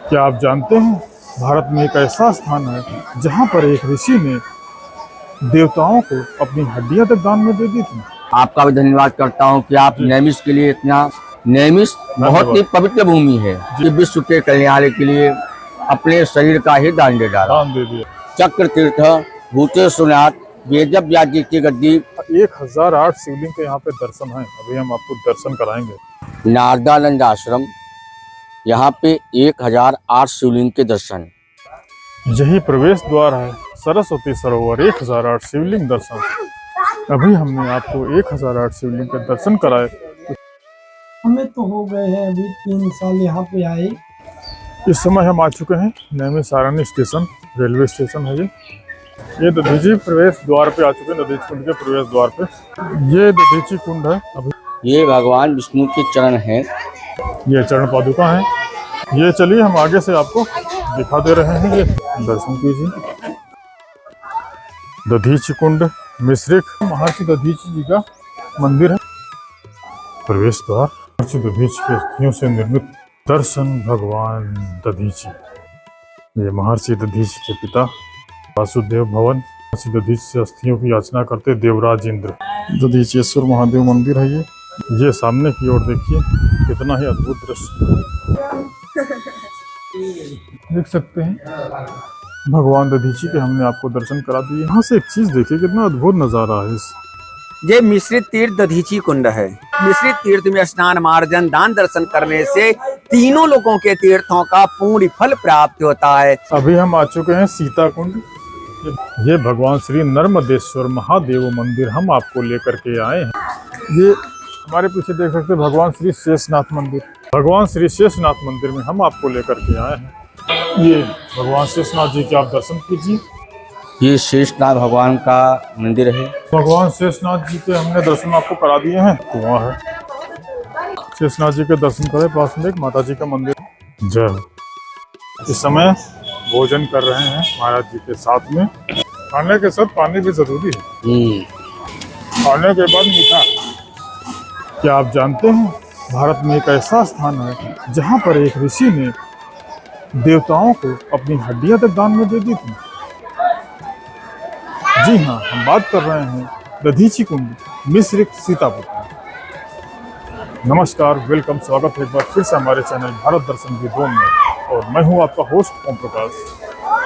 क्या आप जानते हैं भारत में एक ऐसा स्थान है जहाँ पर एक ऋषि ने देवताओं को अपनी हड्डियां तक दान में दे दी थी। आपका भी धन्यवाद करता हूँ कि आप नैमिष के लिए इतना नैमिष बहुत ही पवित्र भूमि है कि विश्व के कल्याण के लिए अपने शरीर का ही दान दे डाला। दान दे दिया। चक्र तीर्थ भूतेश्वरनाथ वेद व्यास जी की गद्दी 1008 शिवलिंग के यहाँ पे दर्शन है। अभी हम आपको दर्शन कराएंगे। नारदानंद आश्रम, यहाँ पे 1008 शिवलिंग के दर्शन। यही प्रवेश द्वार है सरस्वती सरोवर 1008 शिवलिंग दर्शन। अभी हमने आपको 1008 शिवलिंग के दर्शन कराए। हमें तो हो गए हैं अभी 3 साल यहाँ पे आए। इस समय हम आ चुके हैं नैमिषारण्य स्टेशन, रेलवे स्टेशन है ये दधीची प्रवेश द्वार पे आ चुके हैं। दधीची कुंड के प्रवेश द्वार पे ये दधीची कुंड है। अभी ये भगवान विष्णु के चरण हैं। ये चरण पादुका है। ये चलिए हम आगे से आपको दिखा दे रहे हैं। ये दर्शन कीजिए। दधीची कुंड मिश्रिक महर्षि दधीची जी का मंदिर है। प्रवेश द्वार महर्षि दधीची के अस्थियों से निर्मित दर्शन भगवान दधीची। ये महर्षि दधीची के पिता वासुदेव भवन महर्षि दधीची से अस्थियों की याचना करते देवराज इंद्र। दधीचेश्वर महादेव मंदिर है ये सामने की ओर देखिए, कितना ही अद्भुत दृश्य देख सकते हैं। भगवान दधीची के हमने आपको दर्शन करा दिए। यहाँ से एक चीज देखिए, कितना अद्भुत नजारा है। ये मिश्रित तीर्थ दधीची कुंड है। मिश्रित तीर्थ में स्नान, मार्जन, दान, दर्शन करने से तीनों लोगों के तीर्थों का पूर्ण फल प्राप्त होता है। अभी हम आ चुके हैं सीता कुंड। ये भगवान श्री नर्मदेश्वर महादेव मंदिर हम आपको लेकर के आए हैं। ये हमारे पीछे देख सकते हैं भगवान श्री शेषनाथ मंदिर। भगवान श्री शेषनाथ मंदिर में हम आपको लेकर के आए हैं। ये भगवान शेषनाथ जी के आप दर्शन कीजिए। ये शेषनाथ भगवान का मंदिर है। भगवान शेषनाथ जी के हमने दर्शन आपको करा दिए हैं। कुआं है, शेषनाथ जी के दर्शन करें। पास में एक माता जी का मंदिर है। जय हो। इस समय भोजन कर रहे हैं महाराज जी के साथ में। खाने के साथ पानी भी जरूरी है। खाने के बाद मीठा। क्या आप जानते हैं भारत में एक ऐसा स्थान है जहाँ पर एक ऋषि ने देवताओं को अपनी हड्डियां तक दान में दे दी थी। जी हाँ, हम बात कर रहे हैं दधीची कुंड मिश्रिक सीतापुर। नमस्कार, वेलकम, स्वागत है एक बार फिर से हमारे चैनल भारत दर्शन विद ओम में। और मैं हूँ आपका होस्ट ओम प्रकाश।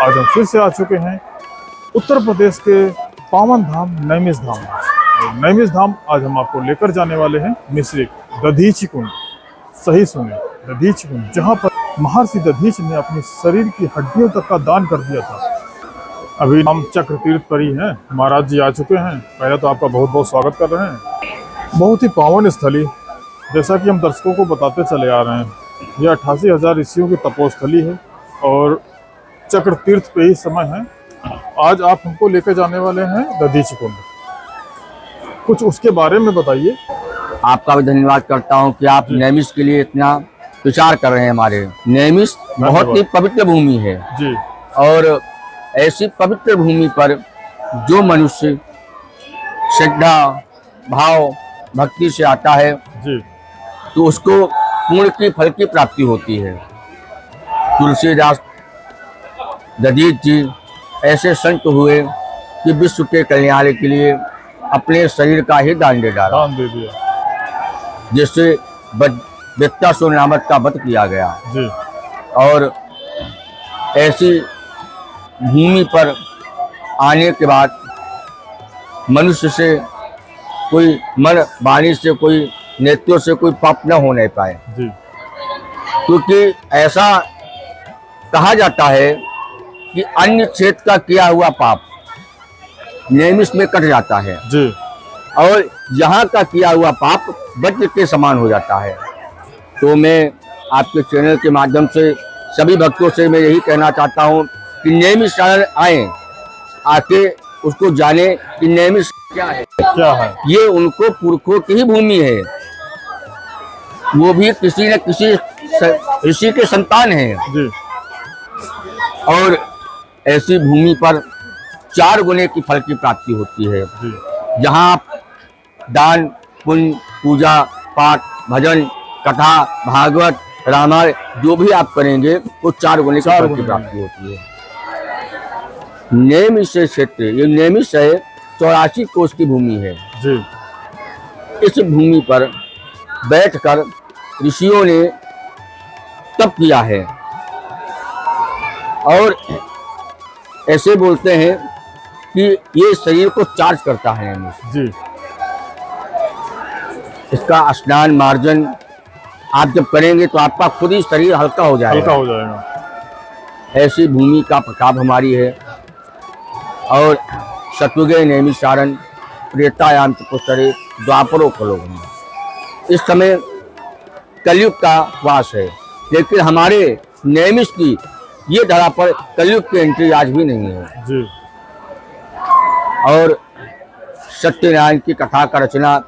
आज हम फिर से आ चुके हैं उत्तर प्रदेश के पावन धाम नैमिष धाम। नैमिष धाम आज हम आपको लेकर जाने वाले हैं मिश्रिक दधीची कुंड। सही सुने, दधीची कुंड, जहाँ पर महर्षि दधीची ने अपने शरीर की हड्डियों तक का दान कर दिया था। अभी हम चक्र तीर्थ पर ही हैं। महाराज जी आ चुके हैं। पहले तो आपका बहुत बहुत स्वागत कर रहे हैं। बहुत ही पावन स्थली, जैसा कि हम दर्शकों को बताते चले आ रहे हैं, यह 88,000 ऋषियों की तपोस्थली है और चक्र तीर्थ पे ही समय है। आज आप हमको लेकर जाने वाले हैं दधीची कुंड। कुछ उसके बारे में बताइए। आपका भी धन्यवाद करता हूँ कि आप नैमिष के लिए इतना विचार कर रहे हैं। हमारे नैमिष बहुत ही पवित्र भूमि है जी। और ऐसी पवित्र भूमि पर जो मनुष्य श्रद्धा, भाव, भक्ति से आता है जी, तो उसको पुण्य की फल की प्राप्ति होती है। तुलसीदास, दधीच जी ऐसे संत हुए कि विश्व के कल्याण के लिए अपने शरीर का ही दान दे डाला। दान दे दिया, जिससे वृत्तासुर नामक का वध किया गया जी। और ऐसी भूमि पर आने के बाद मनुष्य से कोई मन, वाणी से, कोई नेत्रों से कोई पाप न होने पाए जी। क्योंकि ऐसा कहा जाता है कि अन्य क्षेत्र का किया हुआ पाप नैमिष में कट जाता है जी। और यहाँ का किया हुआ पाप वज्र के समान हो जाता है। तो मैं आपके चैनल के माध्यम से सभी भक्तों से मैं यही कहना चाहता हूँ कि नैमिष शरण आए, आके उसको जाने कि नैमिष क्या है। क्या है? ये उनको पुरखों की ही भूमि है। वो भी किसी न किसी ऋषि के संतान हैं जी। और ऐसी भूमि पर 4 गुने की फल की प्राप्ति होती है। जहाँ आप दान, पुण्य, पूजा, पाठ, भजन, कथा, भागवत, रामायण जो भी आप करेंगे वो 4 गुने की 4 फल गुने की प्राप्ति होती है। नैमिषारण्य क्षेत्र, ये नैमिषारण्य 84 कोष की भूमि है। जी इस भूमि पर बैठकर ऋषियों ने तप किया है और ऐसे बोलते हैं कि ये शरीर को चार्ज करता है नैमिष। जी इसका स्नान मार्जन आप जब करेंगे तो आपका खुद ही शरीर हल्का हो हल्का जाएगा। हो जाएगा। ऐसी भूमि का प्रताप हमारी है। और शत्रुघ्न नैमिषारण्य त्रेतायाम चतुस्तरे द्वापरो कलो। इस समय कलयुग का वास है, लेकिन हमारे नैमिष की ये धरा पर कलयुग की एंट्री आज भी नहीं है। जी और सत्यनारायण की कथा का रचना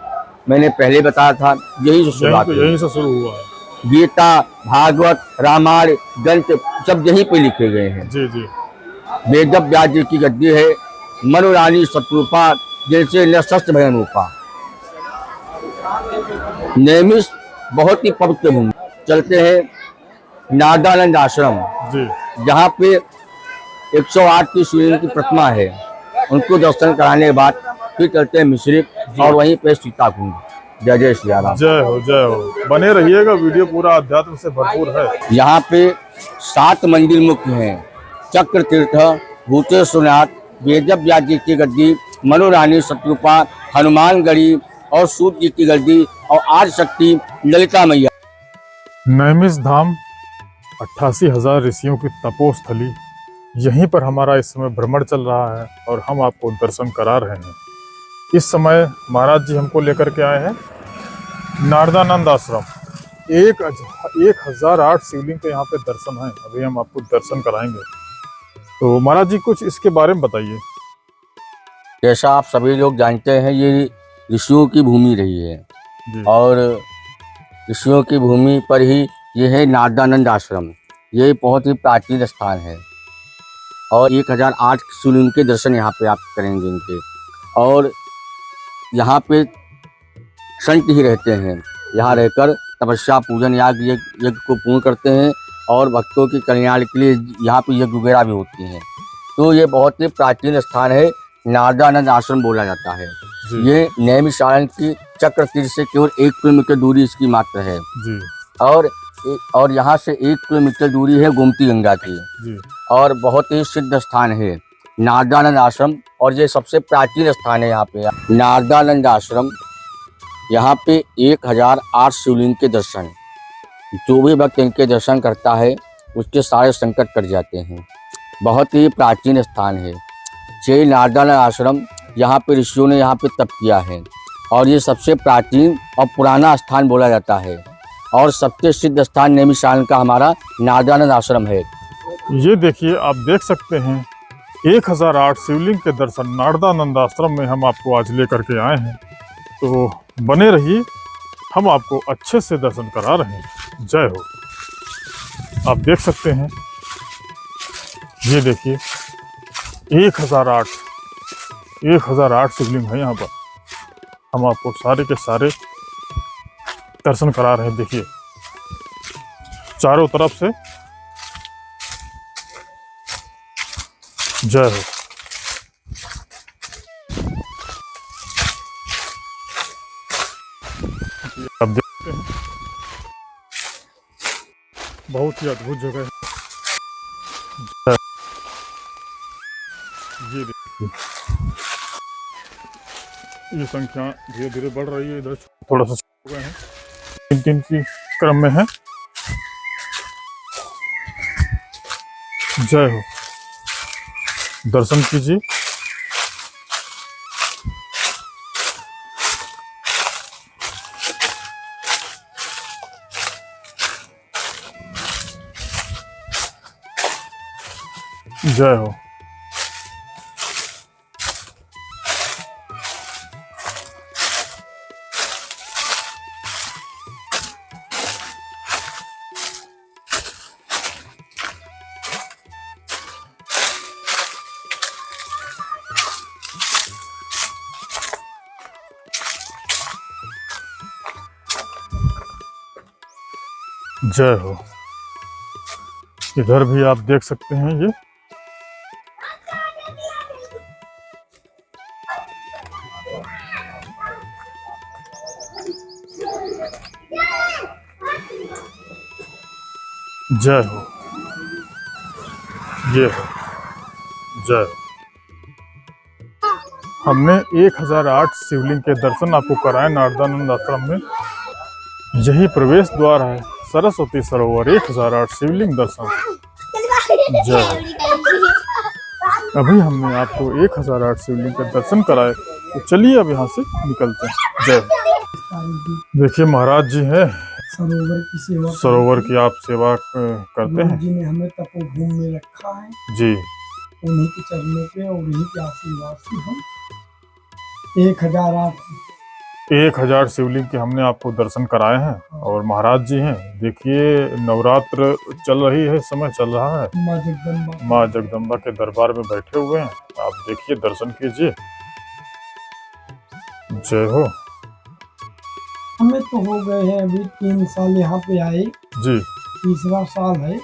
मैंने पहले बताया था, यही से शुरुआत हुई। यहीं से शुरू हुआ है। गीता, भागवत, रामायण, ग्रंथ सब यहीं पे लिखे गए हैं। जी जी वेद व्यास जी की गद्दी है, मनोरानी शत्रुपा जैसे न शस्त्र भयन रूपा। नैमिष बहुत ही पवित्र भूमि। चलते हैं नारदानंद आश्रम, जी जहाँ पे 108 की शिवलिंग की प्रतिमा है। उनको दर्शन कराने के बाद फिर चलते हैं मिश्रिक और वहीं पे सीता कुंड। जय जय श्री राम। जय हो जय हो। बने रहिएगा, वीडियो पूरा अध्यात्म से भरपूर है। यहाँ पे 7 मंदिर मुख्य हैं। चक्र तीर्थ, भूतेश्वरनाथ, वेद व्यास जी की गद्दी, मनोरानी शत्रुपा, हनुमानगढ़ी और सूत जी की गद्दी और आज शक्ति ललिता मैया। नैमिष धाम 88,000 ऋषियों की तपोस्थली, यहीं पर हमारा इस समय भ्रमण चल रहा है और हम आपको दर्शन करा रहे हैं। इस समय महाराज जी हमको लेकर के आए हैं नारदानंद आश्रम। 1008 शिवलिंग के यहाँ पे दर्शन है। अभी हम आपको दर्शन कराएंगे। तो महाराज जी कुछ इसके बारे में बताइए। जैसा आप सभी लोग जानते हैं, ये ऋषियों की भूमि रही है जी और ऋषियों की भूमि पर ही ये है नारदानंद आश्रम। ये बहुत ही प्राचीन स्थान है और 1008 शिवलिंग के दर्शन यहाँ पे आप करेंगे इनके। और यहाँ पे संत ही रहते हैं, यहाँ रहकर तपस्या, पूजन, यज्ञ को पूर्ण करते हैं और भक्तों की कल्याण के लिए यहाँ पे यज्ञ वगैरह भी होती हैं। तो ये बहुत ही प्राचीन स्थान है, नारदानंद आश्रम बोला जाता है। जी ये नैमिषारण्य की चक्र तीर्थ से केवल 1 किलोमीटर दूरी इसकी मात्र है। जी और यहाँ से 1 किलोमीटर दूरी है गोमती गंगा की। जी और बहुत ही सिद्ध स्थान है नारदानंद आश्रम और ये सबसे प्राचीन स्थान है यहाँ पे। नारदानंद आश्रम, यहाँ पे 1008 शिवलिंग के दर्शन, जो भी भक्त इनके दर्शन करता है उसके सारे संकट कट जाते हैं। बहुत ही प्राचीन स्थान है ये नारदानंद आश्रम। यहाँ पे ऋषियों ने यहाँ पे तप किया है और ये सबसे प्राचीन और पुराना स्थान बोला जाता है और सबसे सिद्ध स्थान नैमिषारण्य का हमारा नारदानंद आश्रम है। ये देखिए, आप देख सकते हैं 1008 शिवलिंग के दर्शन नारदानंद आश्रम में हम आपको आज लेकर के आए हैं। तो बने रहिए, हम आपको अच्छे से दर्शन करा रहे हैं। जय हो। आप देख सकते हैं, ये देखिए 1008 शिवलिंग है यहाँ पर। हम आपको सारे के सारे दर्शन करा रहे हैं। देखिए चारों तरफ से। जय हो। आप देखते हैं बहुत ही अद्भुत जगह है। ये देखिए, ये संख्या धीरे धीरे बढ़ रही है। इधर थोड़ा सा हो गए हैं, 3 की क्रम में है। जय हो। दर्शन कीजिए। जय हो। जय हो। इधर भी आप देख सकते हैं ये जय हो, ये हो, जय हो। हमने 1008 शिवलिंग के दर्शन आपको कराए नारदानंद आश्रम में। यही प्रवेश द्वार है सरस्वती सरोवर 1008 शिवलिंग दर्शन। जय हो। अभी हमने आपको 1008 शिवलिंग के दर्शन कराए, तो चलिए अब यहाँ से निकलते हैं। जय हो। देखिए महाराज जी हैं, सरोवर की आप सेवा करते हैं। जी ने हमें तपोभूमि में रखा है जी, उन्हीं के चरणों पे और उन्हीं के आशीर्वाद से हम 1008 शिवलिंग के हमने आपको दर्शन कराए हैं। और महाराज जी हैं, देखिए नवरात्र चल रही है, समय चल रहा है, माँ जगदम्बा के दरबार में बैठे हुए हैं। आप देखिए, दर्शन कीजिए। जय हो। हमें तो हो गए हैं अभी 3 साल यहाँ पे आए, जी, तीसरा साल है।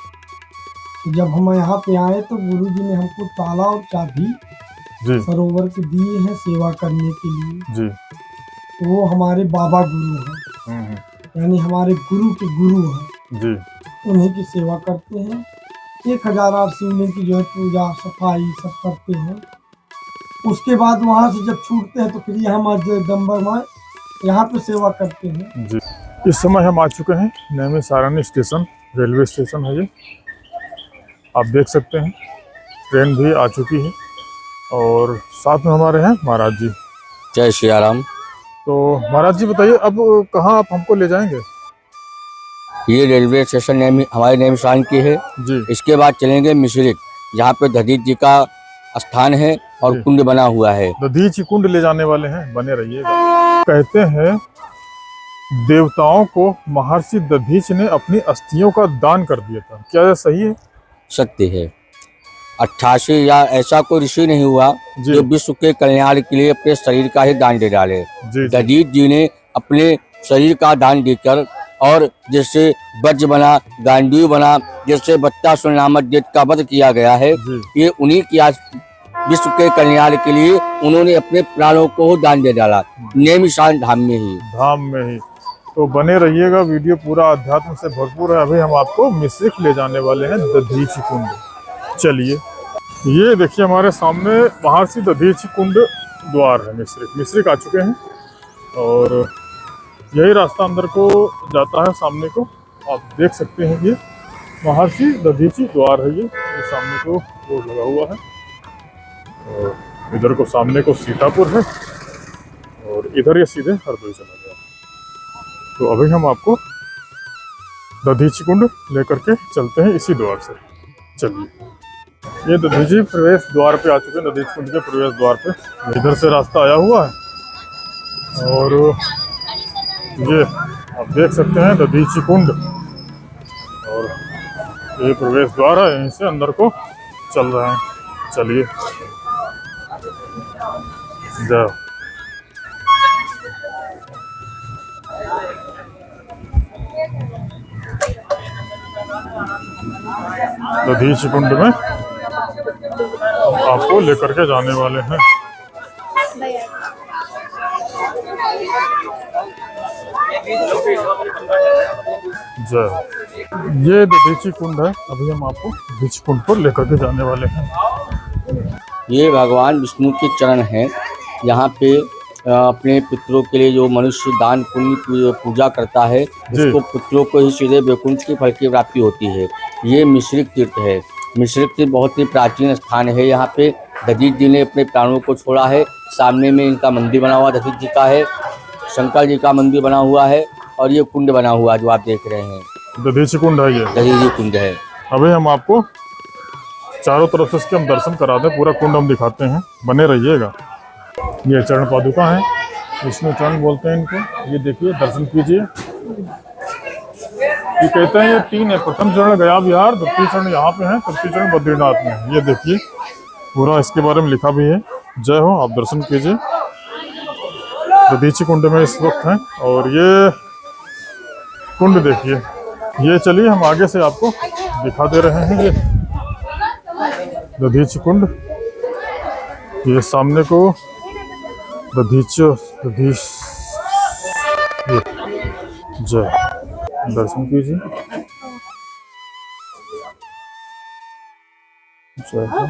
जब हम यहाँ पे आए तो गुरु जी ने हमको ताला और चाबी जी, सरोवर के दिए हैं सेवा करने के लिए। जी। तो वो हमारे बाबा गुरु हैं, यानी हमारे गुरु के गुरु हैं। जी, उन्हीं की सेवा करते हैं। 1008 शिवलिंग की जो है पूजा सफाई सब करते हैं। उसके बाद वहाँ से जब छूटते हैं तो फिर यहाँ जगदम्बा माँ यहाँ पे सेवा करते हैं। जी। इस समय हम आ चुके हैं नैमी सारणी स्टेशन, रेलवे स्टेशन है ये। आप देख सकते हैं ट्रेन भी आ चुकी है और साथ में हमारे हैं महाराज जी। जय श्री राम। तो महाराज जी बताइए, अब कहाँ आप हमको ले जाएंगे? ये रेलवे स्टेशन हमारे नैमिषारण्य की है जी, इसके बाद चलेंगे मिश्रिक, जहाँ पे दधीच जी का स्थान है और जी। कुंड बना हुआ है। दधीची कुंड ले जाने वाले हैं, बने रहिएगा। कहते हैं देवताओं को महर्षि दधीच ने अपनी अस्थियों का दान कर दिया था, क्या यह सही है? सत्य है। 88 या ऐसा कोई ऋषि नहीं हुआ जी। जो विश्व के कल्याण के लिए अपने शरीर का ही दान दे डाले। जी, जी, दधीच जी ने अपने शरीर का दान देकर, और जैसे वज्र बना, गांडीव बना, जैसे बत्तासुर नामक दैत्य का वध किया गया है, जी। ये उन्हीं की आज विश्व के कल्याण के लिए उन्होंने अपने प्राणों को दान दे डाला, नैमिषारण्य धाम में ही। धाम में ही। तो बने रहिएगा, वीडियो पूरा अध्यात्म से भरपूर है। अभी हम आपको मिश्रिक ले जाने वाले हैं, दधीची कुंड। चलिए, ये देखिए हमारे सामने महर्षि दधीची कुंड द्वार है। मिश्रिक आ चुके हैं और यही रास्ता अंदर को जाता है सामने को। आप देख सकते हैं ये महर्षि दधीची द्वार है। ये सामने को बोर्ड लगा हुआ है और इधर को सामने को सीतापुर है और इधर ये सीधे हरदोई चला गया। तो अभी हम आपको दधीची कुंड लेकर के चलते हैं इसी द्वार से। चलिए, ये दधीची प्रवेश द्वार पे आ चुके हैं, दधीची कुंड के प्रवेश द्वार पे। इधर से रास्ता आया हुआ है और ये आप देख सकते हैं दधीची कुंड, और ये प्रवेश द्वार है, यहीं से अंदर को चल रहे हैं। चलिए, जाओ। दधीची कुंड में आपको लेकर के जाने वाले हैं। जय। ये दधीची कुंड है, अभी हम आपको दधीची कुंड पर लेकर के जाने वाले हैं। ये भगवान विष्णु के चरण हैं। यहाँ पे अपने पितरों के लिए जो मनुष्य दान पुण्य पूजा करता है, उसको पितरों को ही सीधे वैकुंठ के फल की प्राप्ति होती है। ये मिश्रिक तीर्थ है। मिश्रिक तीर्थ बहुत ही प्राचीन स्थान है। यहाँ पे दधीच जी ने अपने प्राणों को छोड़ा है। सामने में इनका मंदिर बना हुआ दधीच जी का है, शंकर जी का मंदिर बना हुआ है, और ये कुंड बना हुआ जो आप देख रहे हैं, दधीची कुंड है। ये दधीच जी कुंड है। अभी हम आपको चारों तरफ से इसके हम दर्शन करा दें, पूरा कुंड हम दिखाते हैं, बने रहिएगा। ये चरण पादुका है, विष्णु चरण बोलते हैं इनको। ये देखिए, दर्शन कीजिए। ये कहते हैं ये 3 है। प्रथम चरण गया विहार, द्वितीय चरण यहाँ पे है, तृतीय चरण बद्रीनाथ में है। ये देखिए, पूरा इसके बारे में लिखा भी है। जय हो। आप दर्शन कीजिए। दधीची कुंड में इस वक्त हैं और ये कुंड देखिए, ये चलिए हम आगे से आपको दिखा दे रहे हैं। ये दधीचि कुंड, ये सामने को दधीच ये जय, दर्शन कीजिए। जय हो।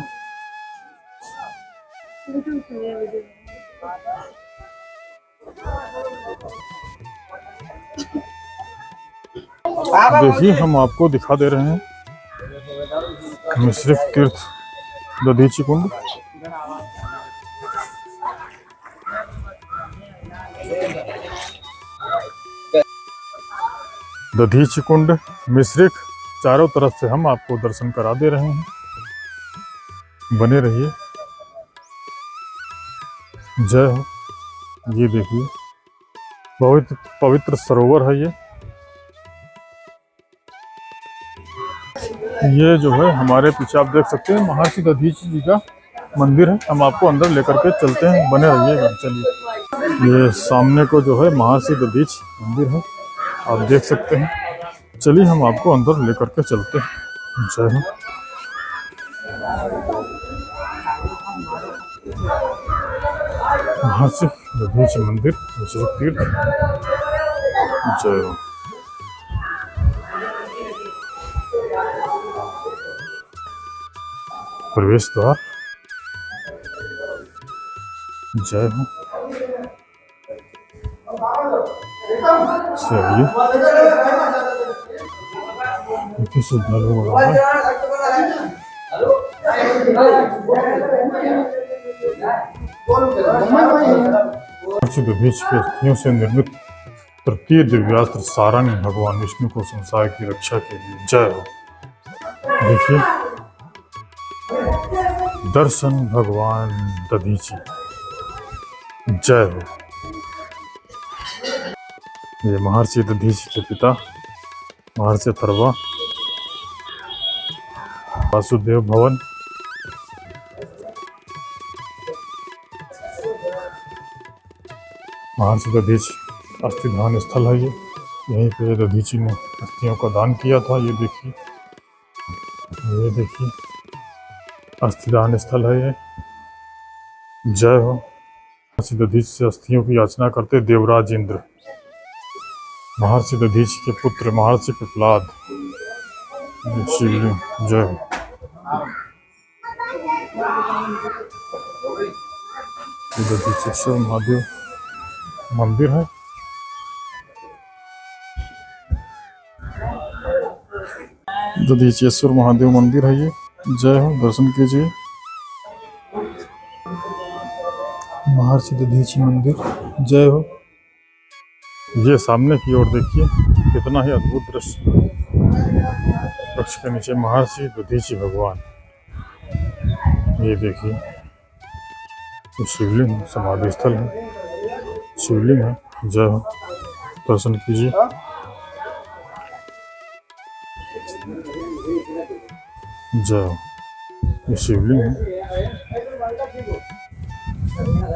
देखिए हम आपको दिखा दे रहे हैं मिश्रित तीर्थ दधीचि कुंड। दधीचि कुंड मिश्रिक चारों तरफ से हम आपको दर्शन करा दे रहे हैं, बने रहिए। जय हो। ये देखिए बहुत पवित्र सरोवर है ये जो है हमारे पीछे आप देख सकते हैं महर्षि दधीचि जी का मंदिर है। हम आपको अंदर लेकर के चलते हैं, बने रहिएगा। चलिए, ये सामने को जो है महर्षि दधीचि मंदिर है, आप देख सकते हैं। चलिए हम आपको अंदर लेकर के चलते हैं। जय हो। महर्षि दधीचि मंदिर मिश्रित तीर्थ। जय हो। प्रवेश द्वार। जय हो। चलिए, श्रद्धालु दधीचि के अस्थियों से निर्मित तृतीय दिव्यास्त्र सारंग भगवान विष्णु को संसार की रक्षा के लिए। जय हो। देखिए, दर्शन भगवान दधीचि। जय हो। ये महर्षि दधीचि के पिता महर्षि अथर्वा, वासुदेव भवन। महर्षि दधीचि अस्थिदान स्थल है ये, यहीं पे दधीचि ने अस्थियों का दान किया था। ये देखिए, ये देखिए अस्थिदान स्थल है ये। जय हो। महर्षि दधीचि से अस्थियों की याचना करते देवराज इंद्र, महर्षि दधीचि के पुत्र महर्षि पिपलाद। शिवलिंग। जय हो। दधीचेश्वर महादेव मंदिर है। दधीचेश्वर महादेव मंदिर है ये। जय हो। दर्शन कीजिए। महर्षि दधीचि मंदिर। जय हो। ये सामने की ओर देखिए कितना ही अद्भुत दृश्य। वृक्ष के नीचे महर्षि दधीचि भगवान। ये देखिए, ये शिवलिंग समाधि स्थल है, शिवलिंग है। जय हो। दर्शन कीजिए। जय हो। ये शिवलिंग है,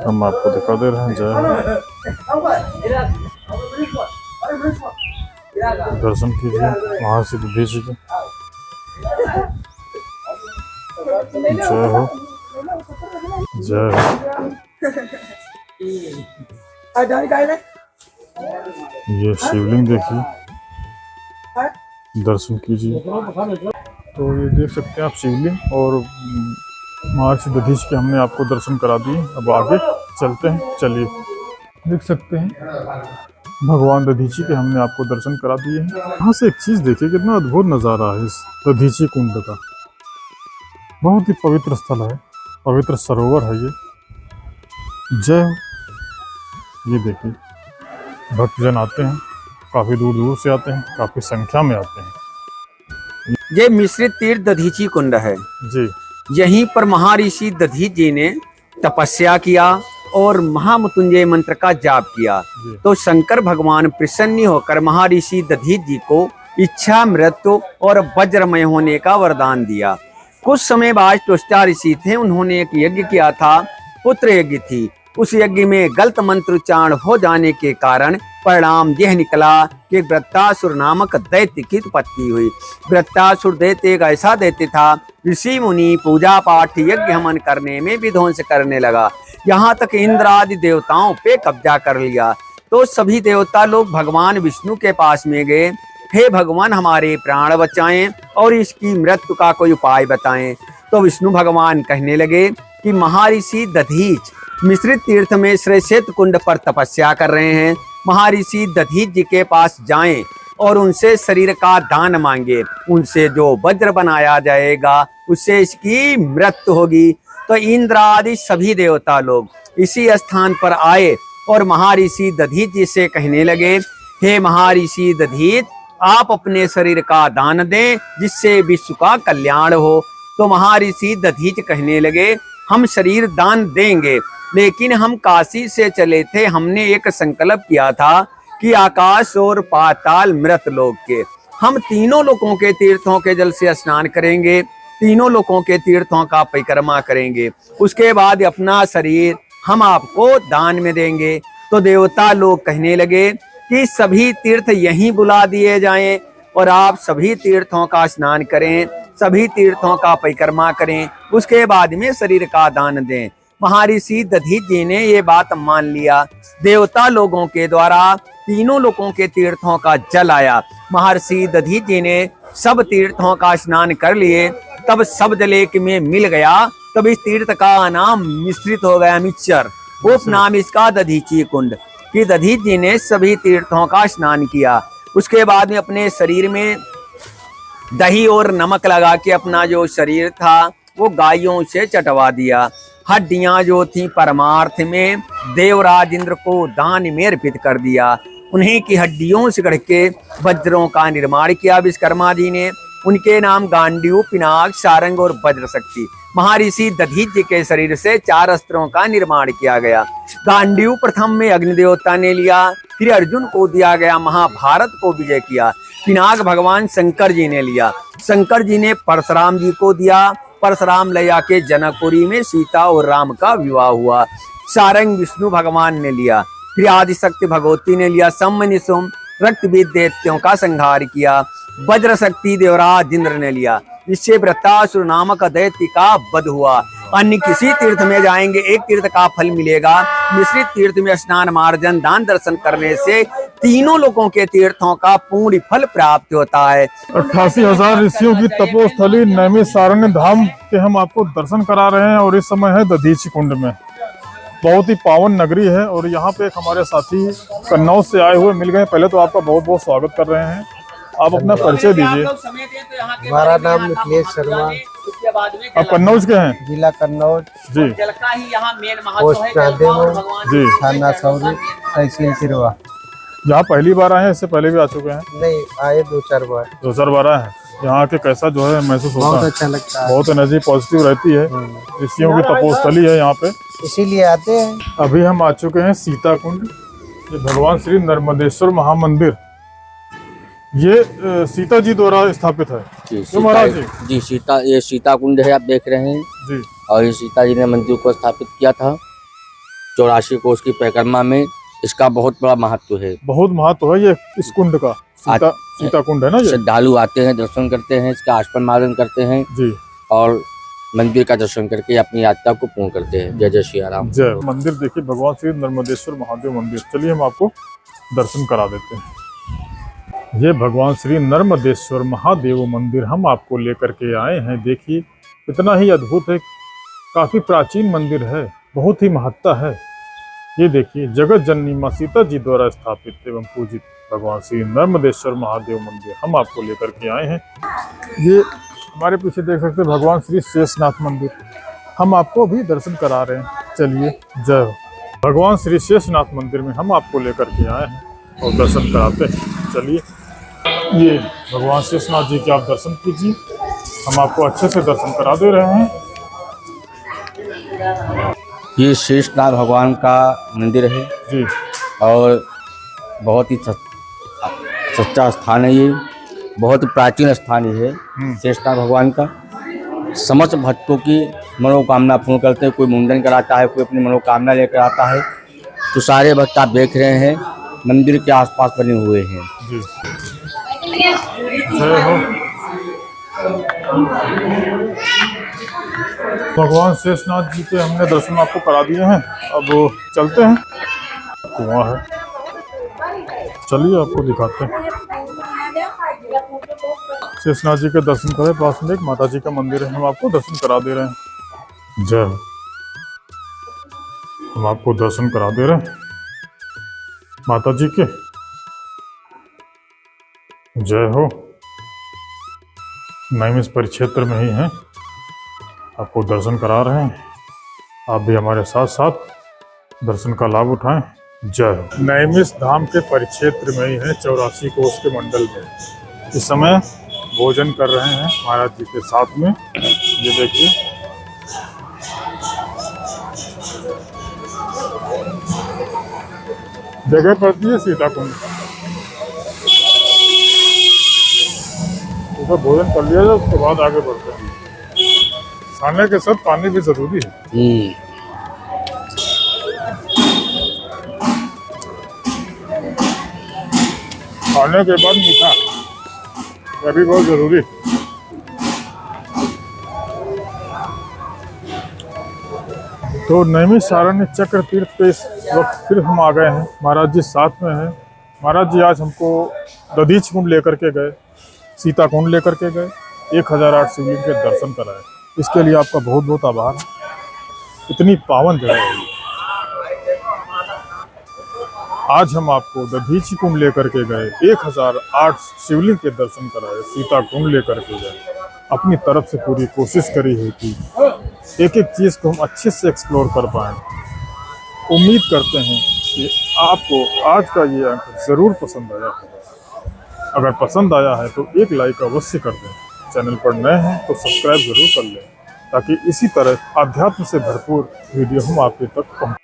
हम आपको दिखा दे रहे हैं। जय हो। दर्शन कीजिए महर्षि दधीचि के। जय हो। जय हो। ये शिवलिंग देखिए, दर्शन कीजिए। तो ये देख सकते हैं आप शिवलिंग और महर्षि दधीचि के हमने आपको दर्शन करा दिए। अब आगे चलते हैं। चलिए, देख सकते हैं भगवान दधीचि के हमने आपको दर्शन करा दिए हैं। यहाँ से एक चीज़ देखिए, कितना अद्भुत नज़ारा है इस दधीचि कुंड का। बहुत ही पवित्र स्थल है, पवित्र सरोवर है ये। जय हो। ये देखिए, भक्तजन आते हैं, काफ़ी दूर दूर से आते हैं, काफ़ी संख्या में आते हैं। ये मिश्रित तीर्थ दधीचि कुंड है जी। यहीं पर महर्षि दधीचि जी ने तपस्या किया और महामृत्युंजय मंत्र का जाप किया। तो शंकर भगवान प्रसन्न होकर महर्षि दधीचि जी को इच्छा, मृत्यु और वज्रमय होने का वरदान दिया। कुछ समय बाद त्वष्टा ऋषि थे, उन्होंने एक यज्ञ किया था, पुत्र यज्ञ थी। उस यज्ञ में गलत मंत्र उच्चारण हो जाने के कारण परिणाम यह निकला कि वृत्तासुर नामक दैत्य की उत्पत्ति हुई। वृत्तासुर दैत्य एक ऐसा दैत्य था, ऋषि मुनि पूजा पाठ यज्ञ हवन करने में विध्वंस करने लगा। यहाँ तक इंद्र आदि देवताओं पे कब्जा कर लिया। तो सभी देवता लोग भगवान विष्णु के पास में गए, हे भगवान हमारे प्राण बचाएं और इसकी मृत्यु का कोई उपाय बताएं। तो विष्णु भगवान कहने लगे कि महर्षि दधीच मिश्रित तीर्थ में श्रेष्ठ कुंड पर तपस्या कर रहे हैं। महर्षि दधीच जी के पास जाएं और उनसे शरीर का दान मांगे। उनसे जो वज्र बनाया जाएगा उससे इसकी मृत्यु होगी। तो इंद्र आदि सभी देवता लोग इसी स्थान पर आए और महर्षि दधीच जी से कहने लगे, हे महर्षि दधीच, आप अपने शरीर का दान दें जिससे विश्व का कल्याण हो। तो महर्षि दधीच कहने लगे, हम शरीर दान देंगे, लेकिन हम काशी से चले थे, हमने एक संकल्प किया था कि आकाश और पाताल मृत लोक के हम तीनों लोकों के तीर्थों के जल से स्नान करेंगे, तीनों लोकों के तीर्थों का परिक्रमा करेंगे, उसके बाद अपना शरीर हम आपको दान में देंगे। तो देवता लोग कहने लगे कि सभी तीर्थ यहीं बुला दिए जाएं और आप सभी तीर्थों का स्नान करें, सभी तीर्थों का परिक्रमा करें, उसके बाद में शरीर का दान दें। महर्षि दधीच जी ने ये बात मान लिया। देवता लोगों के द्वारा तीनों लोकों के तीर्थों का जल आया। महर्षि दधीच जी ने सब तीर्थों का स्नान कर लिए, तब सब जल एक में मिल गया। तब इस तीर्थ का नाम मिश्रित हो गया, मिक्सचर। उपनाम इसका दधीची कुंड। कि दधीच जी ने सभी तीर्थों का स्नान किया। उसके बाद में अपने शरीर में दही और नमक लगा के अपना जो शरीर था वो गायों से चटवा दिया। हड्डियां जो थी परमार्थ में देवराज इंद्र को दान में अर्पित कर दिया। उन्हीं की हड्डियों से गढ़ के वज्रों का निर्माण किया विश्वकर्मा जी ने। उनके नाम गांडीव, पिनाक, सारंग और वज्र शक्ति। महर्षि दधीच जी के शरीर से 4 अस्त्रों का निर्माण किया गया। गांडीव प्रथम में अग्निदेवता ने लिया, फिर अर्जुन को दिया गया, महाभारत को विजय किया। पिनाक भगवान शंकर जी ने लिया, शंकर जी ने परशुराम जी को दिया। परशुराम ले जाके जनकपुरी में सीता और राम का विवाह हुआ। सारंग विष्णु भगवान ने लिया, फिर आदिशक्ति भगवती ने लिया। सम्मनिसुम रक्तबीज दैत्यों का संहार किया। वज्र शक्ति देवराज इंद्र ने लिया, जिससे वृत्तासुर नामक दैत्य का वध हुआ। अन्य किसी तीर्थ में जाएंगे एक तीर्थ का फल मिलेगा, मिश्रित तीर्थ में स्नान मार्जन दान दर्शन करने से तीनों लोगों के तीर्थों का पूर्ण फल प्राप्त होता है। 88,000 ऋषियों की तपोस्थली नैमिषारण्य धाम के हम आपको दर्शन करा रहे हैं और इस समय है दधीची कुंड में। बहुत ही पावन नगरी है और यहाँ पे एक हमारे साथी कन्नौज से आए हुए मिल गए। पहले तो आपका बहुत बहुत स्वागत कर रहे हैं। आप अपना परिचय दीजिए। हमारा नाम मिथिलेश शर्मा। आप कन्नौज के हैं? जिला कन्नौज जी। पोस्ट नादेव जी। थाना सौरी, तहसील सिरवा। यहाँ पहली बार आए हैं, इससे पहले भी आ चुके हैं? नहीं, आए 2-4 बार। 2-4 बार आए हैं। यहाँ के कैसा जो है महसूस होता है? बहुत अच्छा लगता है। बहुत एनर्जी पॉजिटिव रहती है। ऋषियों की तपोस्थली है यहाँ पे, इसीलिए आते हैं। अभी हम आ चुके हैं सीता कुंड। ये भगवान श्री नर्मदेश्वर महामंदिर ये सीता जी द्वारा स्थापित है। जी महाराज जी। जी सीता, ये सीता कुंड है, आप देख रहे हैं जी। और ये सीता जी ने मंदिर को स्थापित किया था 84 कोष की परिक्रमा में। इसका बहुत बड़ा महत्व है, बहुत महत्व है ये इस कुंड का। सीता कुंड है ना ये। श्रद्धालु आते हैं, दर्शन करते हैं, इसका आस्पन मार्जन करते हैं जी और मंदिर का दर्शन करके अपनी यात्रा को पूर्ण करते हैं। जय जय श्री राम। जय। मंदिर देखिए, भगवान श्री नर्मदेश्वर महादेव मंदिर। चलिए हम आपको दर्शन करा देते हैं। ये भगवान श्री नर्मदेश्वर महादेव मंदिर हम आपको लेकर के आए हैं। देखिए कितना ही अद्भुत है, काफी प्राचीन मंदिर है, बहुत ही महत्ता है। ये देखिए जगत जननी माँ सीता जी द्वारा स्थापित एवं पूजित भगवान श्री नर्मदेश्वर महादेव मंदिर हम आपको लेकर के आए हैं। ये हमारे पीछे देख सकते हैं भगवान श्री शेषनाथ मंदिर, हम आपको भी दर्शन करा रहे हैं। चलिए जय हो। भगवान श्री शेषनाथ मंदिर में हम आपको लेकर के आए हैं और दर्शन कराते हैं। चलिए ये भगवान शेषनाथ जी के आप दर्शन कीजिए, हम आपको अच्छे से दर्शन करा दे रहे हैं। ये शेषनाथ भगवान का मंदिर है जी और बहुत ही सच्चा स्थान है। ये बहुत प्राचीन स्थान ही है शेषनाथ भगवान का। समस्त भक्तों की मनोकामना पूर्ण करते हैं। कोई मुंडन कराता है, कोई अपनी मनोकामना लेकर आता है। तो सारे भक्त आप देख रहे हैं मंदिर के आसपास बने हुए हैं। जी जय हो। भगवान शेषनाग जी के हमने दर्शन आपको करा दिए हैं, अब चलते हैं। कुआं है, चलिए आपको दिखाते हैं। शेषनाग जी के दर्शन करें, पास में एक माता जी का मंदिर है, हम आपको दर्शन करा दे रहे हैं। जय हो। हम आपको दर्शन करा दे रहे हैं माता जी के। जय हो। नैमिष परिक्षेत्र में ही हैं, आपको दर्शन करा रहे हैं। आप भी हमारे साथ साथ दर्शन का लाभ उठाएं। जय हो। नैमिष धाम के परिक्षेत्र में ही है, 84 कोष के मंडल में। इस समय भोजन कर रहे हैं महाराज जी के साथ में। ये देखिए, जगह पड़ती है सीता कुंड। तो भोजन कर लिया जाए, उसके बाद आगे बढ़ते हैं। खाने के साथ पानी भी जरूरी है। खाने के बाद मीठा, यह भी बहुत जरूरी है। तो नैमिषारण्य चक्र तीर्थ पे इस वक्त फिर हम आ गए हैं। महाराज जी साथ में हैं। महाराज जी आज हमको दधीच कुंड लेकर के गए, सीता कुंड लेकर के गए, 1008 शिवलिंग के दर्शन कराए। इसके लिए आपका बहुत बहुत आभार। इतनी पावन जगह है। आज हम आपको दधीची कुंड लेकर के गए, 1008 शिवलिंग के दर्शन कराए, सीता कुंड लेकर के गए। अपनी तरफ से पूरी कोशिश करी है कि एक एक चीज़ को हम अच्छे से एक्सप्लोर कर पाएँ। उम्मीद करते हैं कि आपको आज का ये अंक ज़रूर पसंद आया होगा। अगर पसंद आया है तो एक लाइक अवश्य कर दें। चैनल पर नए हैं तो सब्सक्राइब जरूर कर लें, ताकि इसी तरह अध्यात्म से भरपूर वीडियो हम आपके तक पहुँच।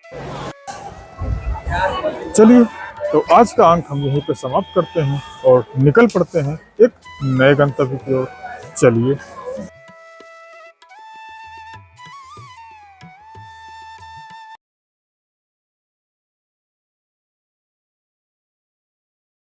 चलिए, तो आज का अंक हम यहीं पे समाप्त करते हैं और निकल पड़ते हैं एक नए गंतव्य की ओर। चलिए।